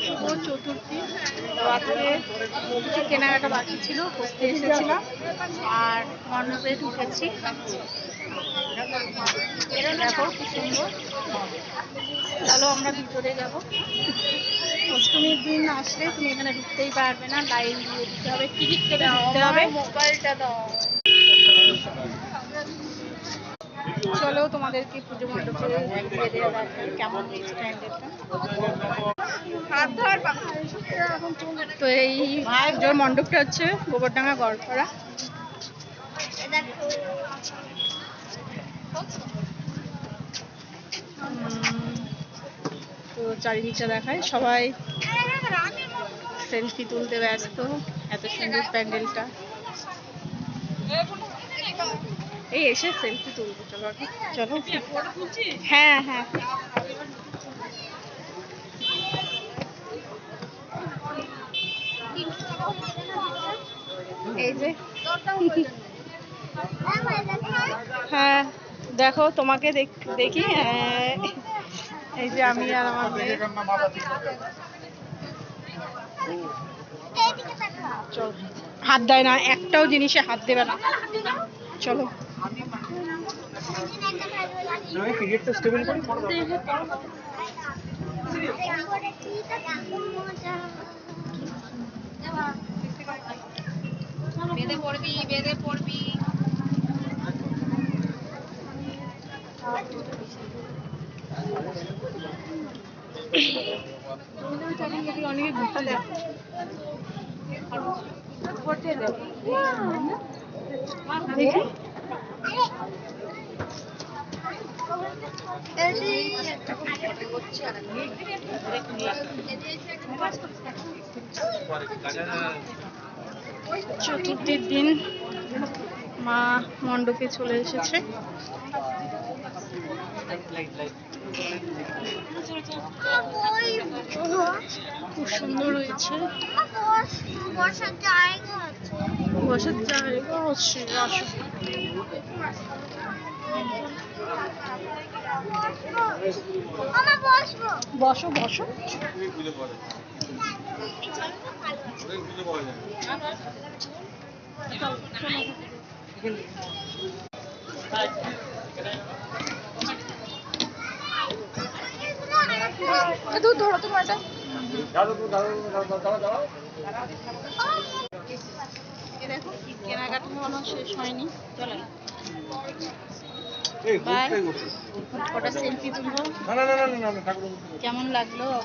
শুভ চতুর্থী। তো আজকে কিছু কেনাকাটা বাকি ছিল, করতে এসেছিলাম আর মণ্ডপে ঢুকেছি। দেখো কি সুন্দর। চলো আমরা ভিতরে যাব। অষ্টমীর দিন আসলে তুমি এখানে ঢুকতেই পারবে না, লাইন দিয়ে দিতে হবে, টিকিট কেটে ঢুকতে হবে। মোবাইলটা দাও। চলো তোমাদেরকে পুজো মণ্ডপে ঘুরিয়ে দেওয়া দরকার, কেমন হয়েছে প্যান্ডেলটা। তো এই পুজোর মণ্ডপটা হচ্ছে গোবরডাঙ্গা গড়পাড়া। তো চারিদিকটা দেখায়, সবাই সেলফি তুলতে ব্যস্ত। এত সুন্দর প্যান্ডেলটা, এই এসে সেলফি তুলবো। চলো চলো। হ্যাঁ হ্যাঁ, এই যে হ্যাঁ দেখো তোমাকে দেখি। এই যে আমি আর আমার মেয়ে। চল, হাত দেয় না, একটাও জিনিসে হাত দেবে না। চলো বেঁধে পড়বি, বেঁধে পড়বি। অনেকে ঘুরতে দেয়। দেখি চতুর্থীর দিন মা মণ্ডপে চলে এসেছে। খুব সুন্দর হয়েছে, বসার জায়গা আছে। আসো বসো বসো। ধরো তোমার এটা। দেখো কেনাকাটা মনে শেষ হয়নি। চলো কটা সেলফি তুলবো। কেমন লাগলো